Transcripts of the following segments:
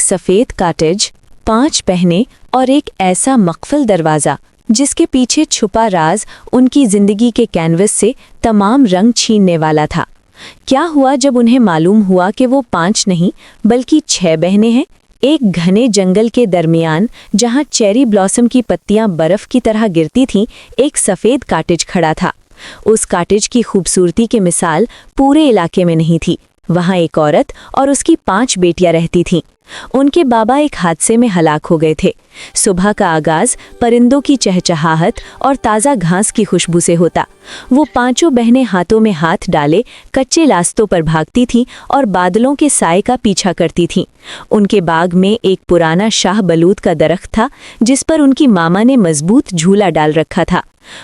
सफ़ेद कॉटेज, 5 बहनें और एक ऐसा मक़फ़ल दरवाज़ा जिसके पीछे छुपा राज उनकी ज़िंदगी के कैनवस से तमाम रंग छीनने वाला था। क्या हुआ जब उन्हें मालूम हुआ कि वो 5 नहीं बल्कि 6 बहनें हैं? एक घने जंगल के दरमियान जहां चेरी ब्लॉसम की पत्तियां बर्फ की तरह गिरती थीं, एक सफ़ेद कॉटेज खड़ा था। उस कॉटेज की खूबसूरती की मिसाल पूरे इलाके में नहीं थी। वहां एक औरत और उसकी 5 बेटियां रहती थीं। उनके बाबा एक हादसे में हलाक हो गए थे। सुबह का आगाज परिंदों की चहचहाहट और ताज़ा घास की खुशबू से होता। वो 5 बहनें हाथों में हाथ डाले कच्चे रास्तों पर भागती थीं और बादलों के साए का पीछा करती थीं। उनके बाग में एक पुराना शाह बलूत का दरख्त था जिस पर उनकी मामा ने मजबूत झूला डाल रखा था।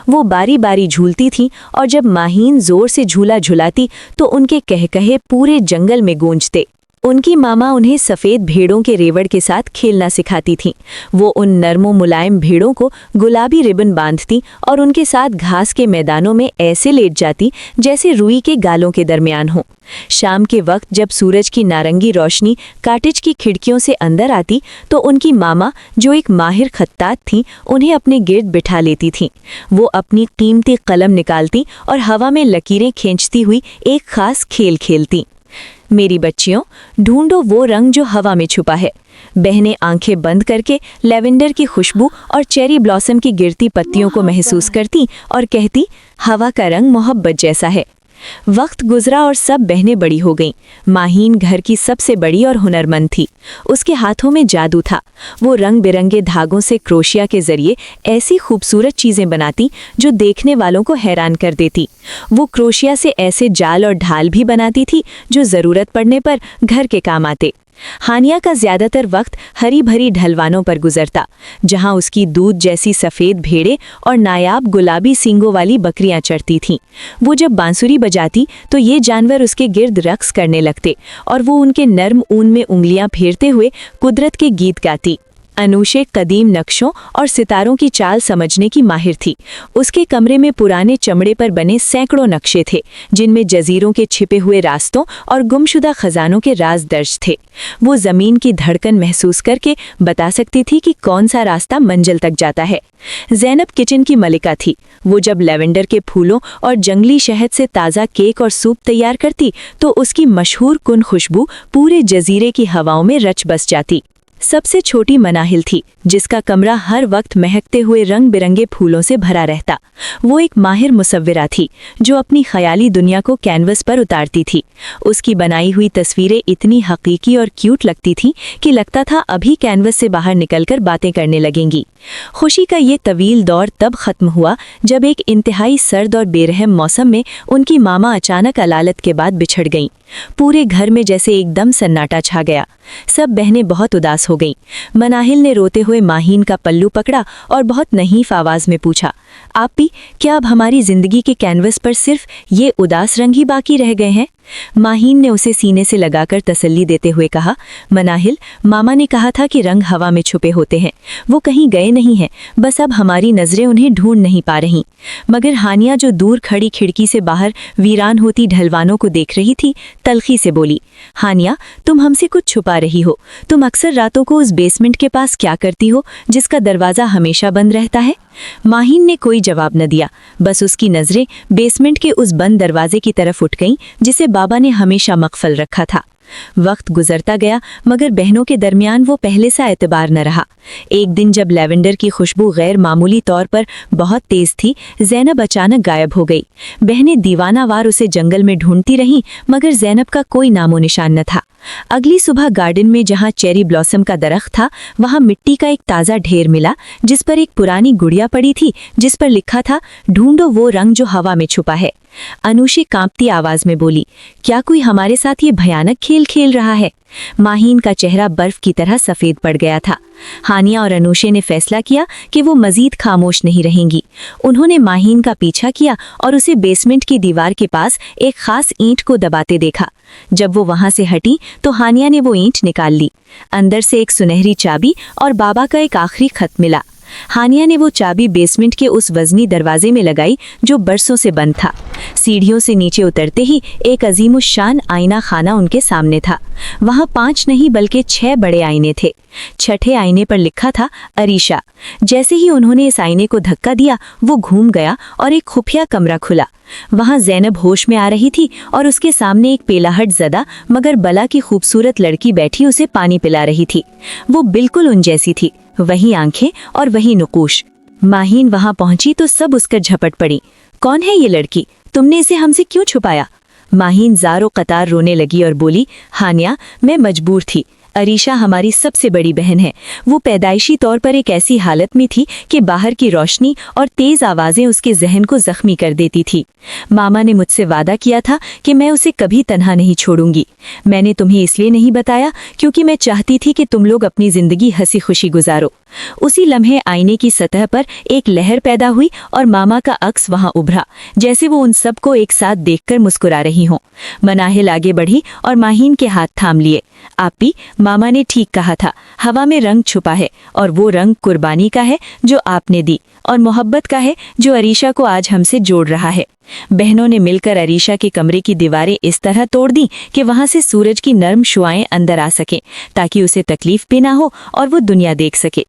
वो बारी बारी झूलती थीं और जब माहीन जोर से झूला झुलाती तो उनके कहकहे पूरे जंगल में गूंजते। उनकी मामा उन्हें सफ़ेद भेड़ों के रेवड़ के साथ खेलना सिखाती थीं। वो उन नरमो मुलायम भेड़ों को गुलाबी रिबन बांधती और उनके साथ घास के मैदानों में ऐसे लेट जाती जैसे रुई के गालों के दरमियान हो। शाम के वक्त जब सूरज की नारंगी रोशनी कॉटेज की खिड़कियों से अंदर आती तो उनकी मामा, जो एक माहिर खत्तात थीं, उन्हें अपने गिर्द बिठा लेती थीं। वो अपनी कीमती कलम निकालती और हवा में लकीरें खींचती हुई एक खास खेल खेलती। मेरी बच्चियों, ढूंढो वो रंग जो हवा में छुपा है। बहनें आंखें बंद करके लेवेंडर की खुशबू और चेरी ब्लॉसम की गिरती पत्तियों को महसूस करती और कहती, हवा का रंग मोहब्बत जैसा है। वक्त गुजरा और सब बहनें बड़ी हो गईं। माहीन घर की सबसे बड़ी और हुनरमंद थी। उसके हाथों में जादू था। वो रंग बिरंगे धागों से क्रोशिया के जरिए ऐसी खूबसूरत चीजें बनाती जो देखने वालों को हैरान कर देती। वो क्रोशिया से ऐसे जाल और ढाल भी बनाती थी जो जरूरत पड़ने पर घर के काम आते। हानिया का ज्यादातर वक्त हरी भरी ढलवानों पर गुजरता, जहां उसकी दूध जैसी सफ़ेद भेड़ें और नायाब गुलाबी सींगों वाली बकरियां चरती थीं। वो जब बांसुरी बजाती तो ये जानवर उसके गिर्द रक्स करने लगते और वो उनके नर्म ऊन में उंगलियां फेरते हुए कुदरत के गीत गाती। अनूशे कदीम नक्शों और सितारों की चाल समझने की माहिर थी। उसके कमरे में पुराने चमड़े पर बने सैकड़ों नक्शे थे जिनमें जजीरों के छिपे हुए रास्तों और गुमशुदा खजानों के राज दर्ज थे। वो जमीन की धड़कन महसूस करके बता सकती थी कि कौन सा रास्ता मंजिल तक जाता है। ज़ैनब किचन की मलिका थी। वो जब लेवेंडर के फूलों और जंगली शहद से ताज़ा केक और सूप तैयार करती तो उसकी मशहूर कुन खुशबू पूरे जजीरे की हवाओं में रच बस जाती। सबसे छोटी मनाहिल थी जिसका कमरा हर वक्त महकते हुए रंग बिरंगे फूलों से भरा रहता। वो एक माहिर मुसव्विरा थी जो अपनी ख्याली दुनिया को कैनवस पर उतारती थी। उसकी बनाई हुई तस्वीरें इतनी हकीकी और क्यूट लगती थीं कि लगता था अभी कैनवस से बाहर निकलकर बातें करने लगेंगी। खुशी का ये तवील दौर तब खत्म हुआ जब एक इंतहाई सर्द और बेरहम मौसम में उनकी मामा अचानक अलालत के बाद बिछड़ गईं। पूरे घर में जैसे एकदम सन्नाटा छा गया। सब बहनें बहुत उदास हो गईं। मनाहिल ने रोते हुए माहीन का पल्लू पकड़ा और बहुत नहीफ आवाज में पूछा, आपी, क्या अब हमारी जिंदगी के कैनवस पर सिर्फ ये उदास रंग ही बाकी रह गए हैं? माहीन ने उसे सीने से लगाकर तसल्ली देते हुए कहा, मनाहिल, मामा ने कहा था कि रंग हवा में छुपे होते हैं। वो कहीं गए नहीं हैं, बस अब हमारी नजरें उन्हें ढूंढ नहीं पा रहीं। मगर हानिया, जो दूर खड़ी खिड़की से बाहर वीरान होती ढलवानों को देख रही थी, तल्खी से बोली, हानिया, तुम हमसे कुछ छुपा रही हो। तुम अक्सर रातों को उस बेसमेंट के पास क्या करती हो जिसका दरवाज़ा हमेशा बंद रहता है? माहीन ने कोई जवाब न दिया। बस उसकी नज़रें बेसमेंट के उस बंद दरवाजे की तरफ उठ गईं जिसे बाबा ने हमेशा मक़फ़ल रखा था। वक्त गुजरता गया मगर बहनों के दरमियान वो पहले सा एतबार न रहा। एक दिन जब लेवेंडर की खुशबू गैर मामूली तौर पर बहुत तेज थी, ज़ैनब अचानक गायब हो गई। बहनें दीवानावार उसे जंगल में ढूंढती रहीं मगर ज़ैनब का कोई नामो निशान न था। अगली सुबह गार्डन में जहां चेरी ब्लॉसम का दरख्त था वहां मिट्टी का एक ताज़ा ढेर मिला जिस पर एक पुरानी गुड़िया पड़ी थी जिस पर लिखा था, ढूंढो वो रंग जो हवा में छुपा है। अनुषी कांपती आवाज में बोली, क्या कोई हमारे साथ ये भयानक खेल खेल रहा है? माहीन का चेहरा बर्फ की तरह सफ़ेद पड़ गया था। हानिया और अनुषे ने फैसला किया कि वो मजीद खामोश नहीं रहेंगी। उन्होंने माहीन का पीछा किया और उसे बेसमेंट की दीवार के पास एक खास ईंट को दबाते देखा। जब वो वहां से हटी तो हानिया ने वो ईंट निकाल ली। अंदर से एक सुनहरी चाबी और बाबा का एक आखिरी खत मिला। हानिया ने वो चाबी बेसमेंट के उस वजनी दरवाजे में लगाई जो बरसों से बंद था। सीढ़ियों से नीचे उतरते ही एक अजीमुशान आईना खाना उनके सामने था। वहां 5 नहीं बल्कि 6 बड़े आईने थे। छठे आईने पर लिखा था अरीशा। जैसे ही उन्होंने इस आईने को धक्का दिया वो घूम गया और एक खुफिया कमरा खुला। वहां जैनब होश में आ रही थी और उसके सामने एक पेलाहट ज़दा मगर बला की खूबसूरत लड़की बैठी उसे पानी पिला रही थी। वो बिल्कुल उन जैसी थी, वही आंखें और वही नुकूश। माहीन वहां पहुंची तो सब उसकर झपट पड़ी। कौन है ये लड़की? तुमने इसे हमसे क्यों छुपाया? माहीन ज़ारो कतार रोने लगी और बोली, हानिया, मैं मजबूर थी। अरीशा हमारी सबसे बड़ी बहन है। वो पैदाइशी तौर पर एक ऐसी हालत में थी कि बाहर की रोशनी और तेज आवाज़ें उसके जहन को जख्मी कर देती थी। मामा ने मुझसे वादा किया था कि मैं उसे कभी तन्हा नहीं छोड़ूंगी। मैंने तुम्हें इसलिए नहीं बताया क्योंकि मैं चाहती थी कि तुम लोग अपनी जिंदगी हंसी खुशी गुजारो। उसी लम्हे आईने की सतह पर एक लहर पैदा हुई और मामा का अक्स वहां उभरा, जैसे वो उन सबको एक साथ देखकर मुस्कुरा रही हों। मनाहिल आगे बढ़ी और माहीन के हाथ थाम लिए। आपी, मामा ने ठीक कहा था, हवा में रंग छुपा है और वो रंग कुर्बानी का है जो आपने दी और मोहब्बत का है जो अरीशा को आज हमसे जोड़ रहा है। बहनों ने मिलकर अरीशा के कमरे की दीवारें इस तरह तोड़ दी कि वहां से सूरज की नर्म शुआएं अंदर आ सकें ताकि उसे तकलीफ भी ना हो और वो दुनिया देख सके।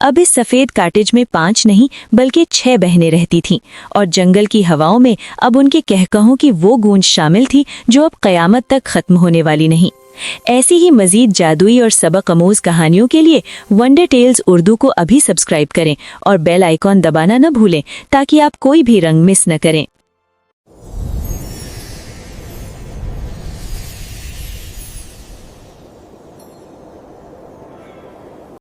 अब इस सफेद कॉटेज में 5 नहीं बल्कि 6 बहनें रहती थीं और जंगल की हवाओं में अब उनके कहकहों की वो गूंज शामिल थी जो अब कयामत तक खत्म होने वाली नहीं। ऐसी ही मजीद जादुई और सबक अमूज कहानियों के लिए वंडर टेल्स उर्दू को अभी सब्सक्राइब करें और बेल आइकॉन दबाना न भूलें ताकि आप कोई भी रंग मिस न करें।